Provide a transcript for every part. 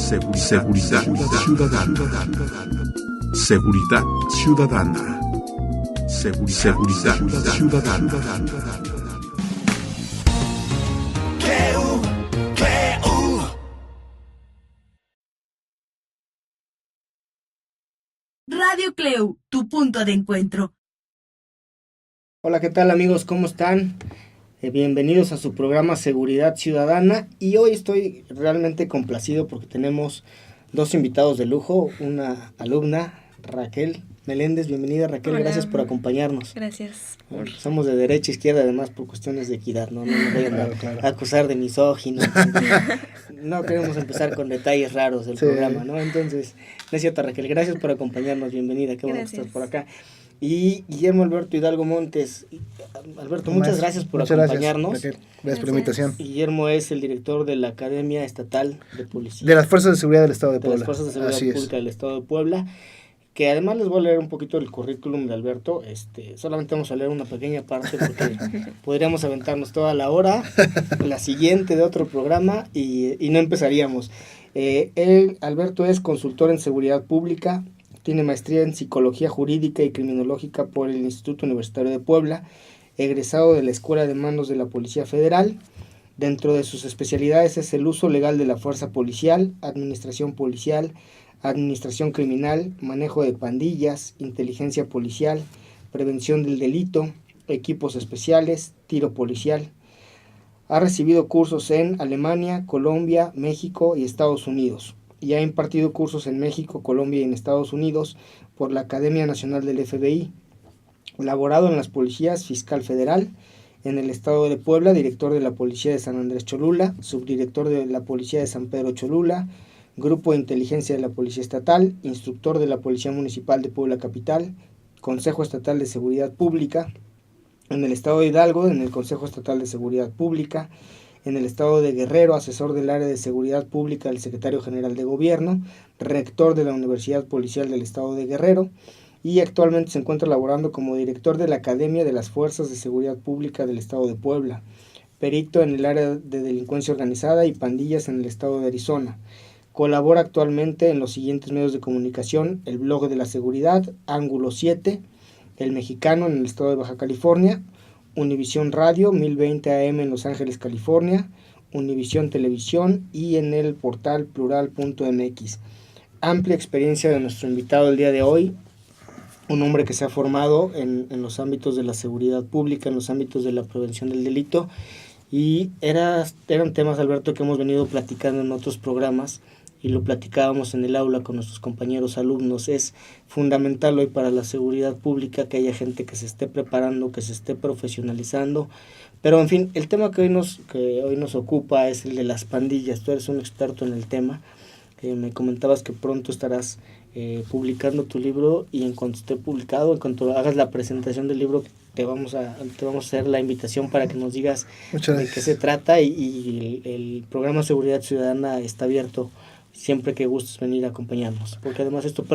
Seguridad ciudadana. Seguridad ciudadana. Seguridad ciudadana. Radio CLEU, tu punto de encuentro. Hola, ¿qué tal amigos? ¿Cómo están? Bienvenidos a su programa Seguridad Ciudadana, y hoy estoy realmente complacido porque tenemos dos invitados de lujo, una alumna, Raquel Meléndez. Bienvenida, Raquel. Hola. Gracias por acompañarnos. Gracias. Somos de derecha e izquierda, además por cuestiones de equidad, no me vayan a acusar de misógino. No queremos empezar con detalles raros del programa, ¿no? Entonces, no es cierto, Raquel, gracias por acompañarnos, bienvenida, qué bueno que estás por acá. Y Guillermo Alberto Hidalgo Montes. Alberto, muchas gracias por acompañarnos. Gracias por la invitación. Guillermo es el director de la Academia Estatal de Policía. De las Fuerzas de Seguridad del Estado de Puebla. De las Fuerzas de Seguridad Pública del Estado de Puebla. Que además les voy a leer un poquito el currículum de Alberto. Solamente vamos a leer una pequeña parte porque podríamos aventarnos toda la hora, la siguiente de otro programa y no empezaríamos. Alberto es consultor en seguridad pública, tiene maestría en psicología jurídica y criminológica por el Instituto Universitario de Puebla, egresado de la Escuela de Mandos de la Policía Federal. Dentro de sus especialidades es el uso legal de la fuerza policial, administración policial, administración criminal, manejo de pandillas, inteligencia policial, prevención del delito, equipos especiales, tiro policial. Ha recibido cursos en Alemania, Colombia, México y Estados Unidos, y ha impartido cursos en México, Colombia y en Estados Unidos por la Academia Nacional del FBI. Laborado en las policías fiscal federal, en el Estado de Puebla, director de la Policía de San Andrés Cholula, subdirector de la Policía de San Pedro Cholula, Grupo de Inteligencia de la Policía Estatal, instructor de la Policía Municipal de Puebla Capital, Consejo Estatal de Seguridad Pública, en el Estado de Hidalgo, en el Consejo Estatal de Seguridad Pública, en el Estado de Guerrero, asesor del área de Seguridad Pública del Secretario General de Gobierno, rector de la Universidad Policial del Estado de Guerrero, y actualmente se encuentra laborando como director de la Academia de las Fuerzas de Seguridad Pública del Estado de Puebla, perito en el área de delincuencia organizada y pandillas en el Estado de Arizona. Colabora actualmente en los siguientes medios de comunicación: el Blog de la Seguridad, Ángulo 7, El Mexicano en el estado de Baja California, Univisión Radio 1020 AM en Los Ángeles, California, Univisión Televisión y en el portal plural.mx. Amplia experiencia de nuestro invitado el día de hoy, un hombre que se ha formado en los ámbitos de la seguridad pública, en los ámbitos de la prevención del delito, y eran temas, Alberto, que hemos venido platicando en otros programas, y lo platicábamos en el aula con nuestros compañeros alumnos. Es fundamental hoy para la seguridad pública que haya gente que se esté preparando, que se esté profesionalizando. Pero en fin, el tema que hoy nos ocupa es el de las pandillas. Tú eres un experto en el tema. Me comentabas que pronto estarás publicando tu libro, y en cuanto esté publicado, en cuanto hagas la presentación del libro, te vamos a hacer la invitación para que nos digas de qué se trata, y el programa Seguridad Ciudadana está abierto siempre que gustes venir a acompañarnos, porque además esto,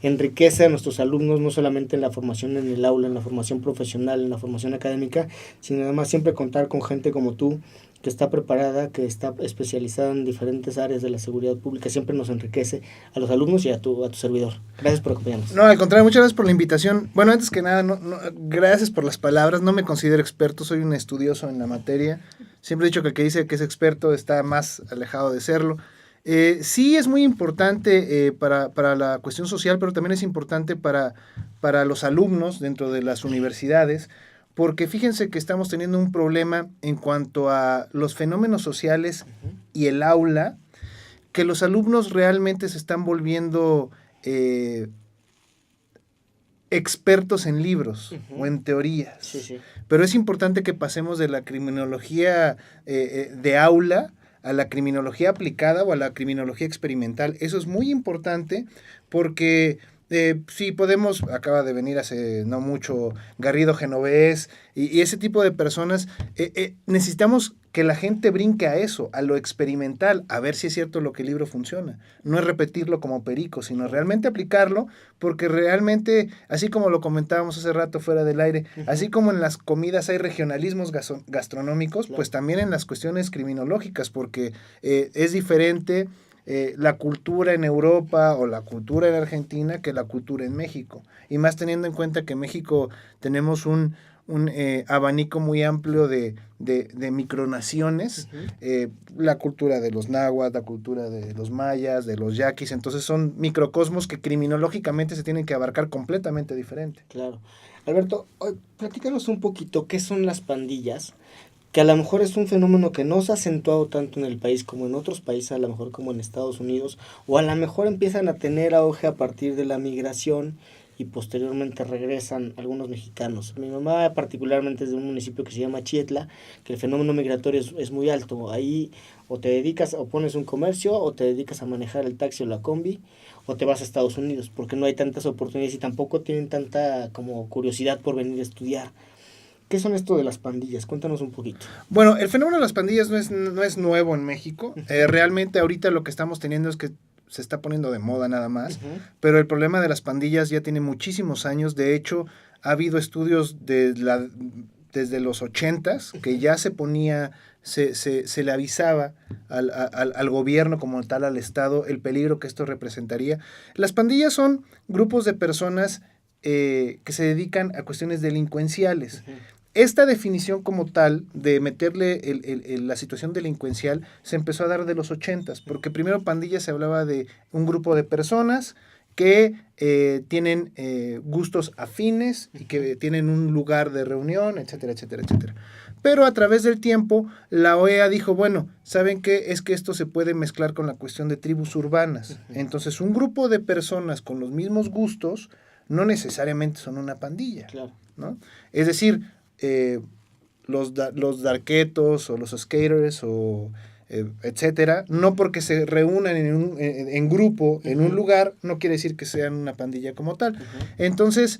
enriquece a nuestros alumnos, no solamente en la formación en el aula, en la formación profesional, en la formación académica, sino además siempre contar con gente como tú, que está preparada, que está especializada en diferentes áreas de la seguridad pública. Siempre nos enriquece a los alumnos y a tu servidor. Gracias por acompañarnos. No, al contrario, muchas gracias por la invitación. Bueno, antes que nada, gracias por las palabras. No me considero experto, soy un estudioso en la materia. Siempre he dicho que el que dice que es experto está más alejado de serlo. Sí es muy importante para la cuestión social, pero también es importante para los alumnos dentro de las universidades, porque fíjense que estamos teniendo un problema en cuanto a los fenómenos sociales y el aula, que los alumnos realmente se están volviendo expertos en libros o en teorías. Sí. Pero es importante que pasemos de la criminología de aula a la criminología aplicada o a la criminología experimental. Eso es muy importante porque sí podemos, acaba de venir hace no mucho Garrido Genovés y ese tipo de personas, necesitamos que la gente brinque a eso, a lo experimental, a ver si es cierto lo que el libro funciona. No es repetirlo como perico, sino realmente aplicarlo, porque realmente, así como lo comentábamos hace rato fuera del aire, así como en las comidas hay regionalismos gastronómicos, pues también en las cuestiones criminológicas, porque es diferente la cultura en Europa o la cultura en Argentina que la cultura en México. Y más teniendo en cuenta que en México tenemos un abanico muy amplio de micronaciones, la cultura de los nahuas, la cultura de los mayas, de los yaquis, entonces son microcosmos que criminológicamente se tienen que abarcar completamente diferente. Claro. Alberto, platícanos un poquito qué son las pandillas, que a lo mejor es un fenómeno que no se ha acentuado tanto en el país como en otros países, a lo mejor como en Estados Unidos, o a lo mejor empiezan a tener auge a partir de la migración y posteriormente regresan algunos mexicanos. Mi mamá particularmente es de un municipio que se llama Chietla, que el fenómeno migratorio es muy alto. Ahí o te dedicas o pones un comercio, o te dedicas a manejar el taxi o la combi, o te vas a Estados Unidos, porque no hay tantas oportunidades y tampoco tienen tanta como curiosidad por venir a estudiar. ¿Qué son esto de las pandillas? Cuéntanos un poquito. Bueno, el fenómeno de las pandillas no es nuevo en México. Realmente ahorita lo que estamos teniendo es que se está poniendo de moda nada más, pero el problema de las pandillas ya tiene muchísimos años. De hecho, ha habido estudios desde los 80s que ya se ponía, se le avisaba al gobierno como tal, al Estado, el peligro que esto representaría. Las pandillas son grupos de personas que se dedican a cuestiones delincuenciales. Esta definición como tal de meterle la situación delincuencial se empezó a dar de los 80s, porque primero pandilla se hablaba de un grupo de personas que tienen gustos afines y que tienen un lugar de reunión, etcétera, etcétera, etcétera. Pero a través del tiempo, la OEA dijo, bueno, ¿saben qué? Es que esto se puede mezclar con la cuestión de tribus urbanas. Entonces, un grupo de personas con los mismos gustos no necesariamente son una pandilla, claro, ¿no? Es decir, los darketos o los skaters o etcétera, no porque se reúnan en grupo en un lugar, no quiere decir que sean una pandilla como tal. Entonces,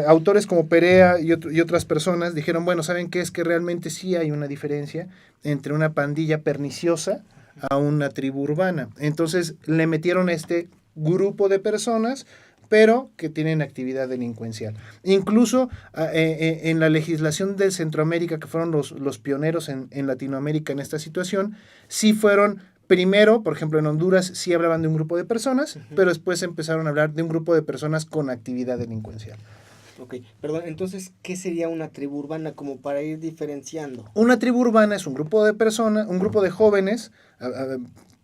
autores como Perea y otras personas dijeron, bueno, ¿saben qué? Es que realmente sí hay una diferencia entre una pandilla perniciosa a una tribu urbana. Entonces, le metieron este grupo de personas pero que tienen actividad delincuencial. Incluso en la legislación de Centroamérica, que fueron los pioneros en Latinoamérica en esta situación, sí fueron, primero, por ejemplo, en Honduras sí hablaban de un grupo de personas, pero después empezaron a hablar de un grupo de personas con actividad delincuencial. Ok, perdón, entonces, ¿qué sería una tribu urbana como para ir diferenciando? Una tribu urbana es un grupo de personas, un grupo de jóvenes,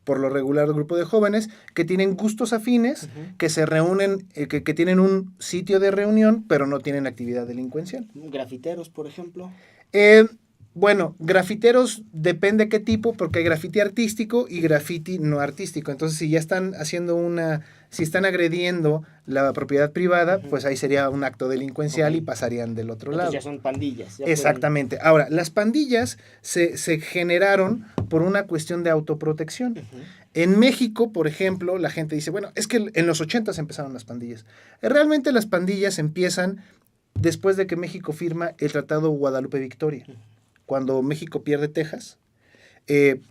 por lo regular un grupo de jóvenes que tienen gustos afines, que se reúnen, que tienen un sitio de reunión, pero no tienen actividad delincuencial. ¿Grafiteros, por ejemplo? Bueno, grafiteros depende qué tipo, porque hay grafiti artístico y grafiti no artístico. Entonces, si ya están haciendo si están agrediendo la propiedad privada, pues ahí sería un acto delincuencial y pasarían del otro lado. Ya son pandillas. Ya exactamente. Ahora, las pandillas se generaron por una cuestión de autoprotección. En México, por ejemplo, la gente dice, bueno, es que en los 80s empezaron las pandillas. Realmente las pandillas empiezan después de que México firma el Tratado Guadalupe-Victoria. Cuando México pierde Texas,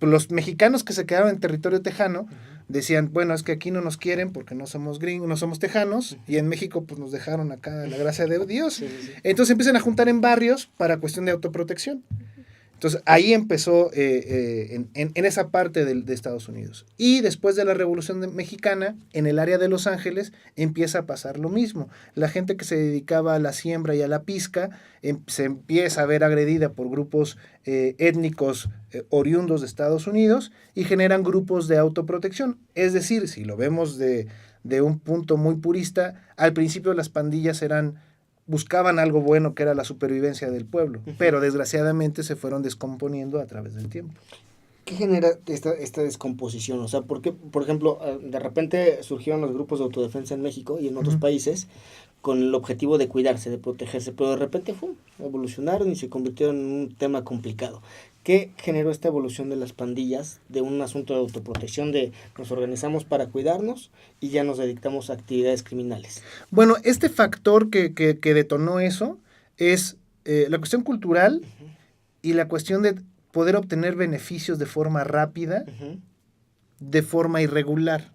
los mexicanos que se quedaron en territorio tejano decían, bueno, es que aquí no nos quieren porque no somos gringos, no somos tejanos, y en México pues nos dejaron acá la gracia de Dios. Sí. Entonces empiezan a juntar en barrios para cuestión de autoprotección. Entonces ahí empezó en esa parte de Estados Unidos. Y después de la Revolución Mexicana, en el área de Los Ángeles, empieza a pasar lo mismo. La gente que se dedicaba a la siembra y a la pizca se empieza a ver agredida por grupos étnicos oriundos de Estados Unidos y generan grupos de autoprotección. Es decir, si lo vemos de un punto muy purista, al principio las pandillas buscaban algo bueno que era la supervivencia del pueblo, pero desgraciadamente se fueron descomponiendo a través del tiempo. ¿Qué genera esta descomposición? O sea, ¿por qué, por ejemplo, de repente surgieron los grupos de autodefensa en México y en otros países con el objetivo de cuidarse, de protegerse, pero de repente evolucionaron y se convirtieron en un tema complicado? ¿Qué generó esta evolución de las pandillas, de un asunto de autoprotección, de nos organizamos para cuidarnos y ya nos dedicamos a actividades criminales? Bueno, este factor que detonó eso es la cuestión cultural y la cuestión de poder obtener beneficios de forma rápida, de forma irregular,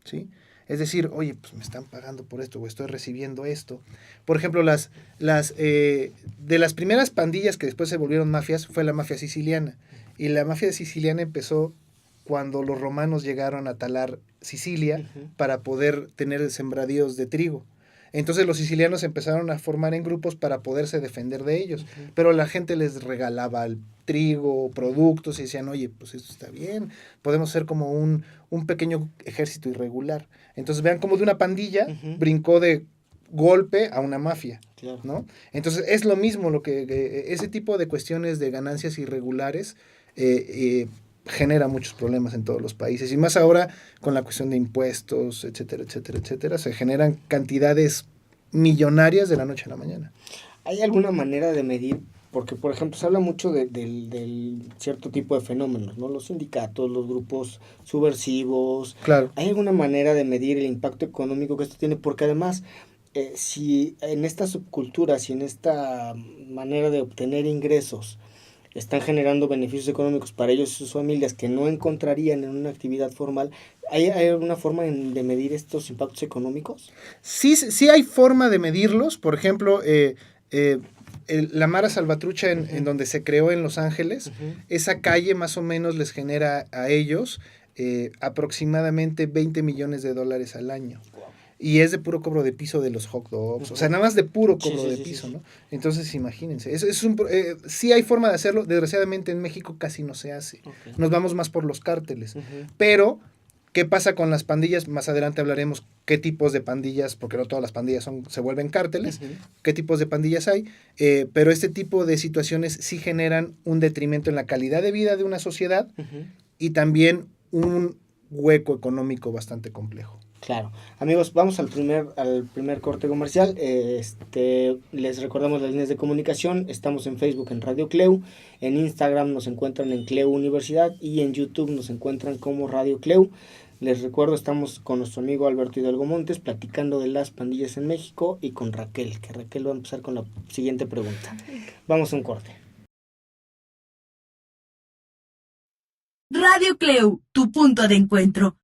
¿sí? Es decir, oye, pues me están pagando por esto o estoy recibiendo esto. Por ejemplo, de las primeras pandillas que después se volvieron mafias fue la mafia siciliana. Y la mafia siciliana empezó cuando los romanos llegaron a talar Sicilia para poder tener sembradíos de trigo. Entonces los sicilianos empezaron a formar en grupos para poderse defender de ellos, pero la gente les regalaba el trigo, productos, y decían, oye, pues esto está bien, podemos ser como un pequeño ejército irregular. Entonces vean cómo de una pandilla brincó de golpe a una mafia, claro, ¿no? Entonces es lo mismo, lo que ese tipo de cuestiones de ganancias irregulares genera muchos problemas en todos los países, y más ahora con la cuestión de impuestos, etcétera, etcétera, etcétera, se generan cantidades millonarias de la noche a la mañana. ¿Hay alguna manera de medir? Porque, por ejemplo, se habla mucho del cierto tipo de fenómenos, ¿no? Los sindicatos, los grupos subversivos. Claro. ¿Hay alguna manera de medir el impacto económico que esto tiene? Porque además, si en esta subcultura, si en esta manera de obtener ingresos están generando beneficios económicos para ellos y sus familias que no encontrarían en una actividad formal, ¿hay alguna forma de medir estos impactos económicos? Sí hay forma de medirlos. Por ejemplo, la Mara Salvatrucha en donde se creó en Los Ángeles, esa calle más o menos les genera a ellos aproximadamente $20 millones al año. Y es de puro cobro de piso de los hot dogs, o sea, nada más de puro cobro de piso, ¿no? Entonces, imagínense, sí hay forma de hacerlo, desgraciadamente en México casi no se hace, nos vamos más por los cárteles, pero ¿qué pasa con las pandillas? Más adelante hablaremos qué tipos de pandillas, porque no todas las pandillas se vuelven cárteles, qué tipos de pandillas hay, pero este tipo de situaciones sí generan un detrimento en la calidad de vida de una sociedad y también un hueco económico bastante complejo. Claro. Amigos, vamos al primer corte comercial. Les recordamos las líneas de comunicación. Estamos en Facebook en Radio Cleu, en Instagram nos encuentran en Cleu Universidad y en YouTube nos encuentran como Radio Cleu. Les recuerdo, estamos con nuestro amigo Alberto Hidalgo Montes platicando de las pandillas en México y con Raquel, que Raquel va a empezar con la siguiente pregunta. Vamos a un corte. Radio Cleu, tu punto de encuentro.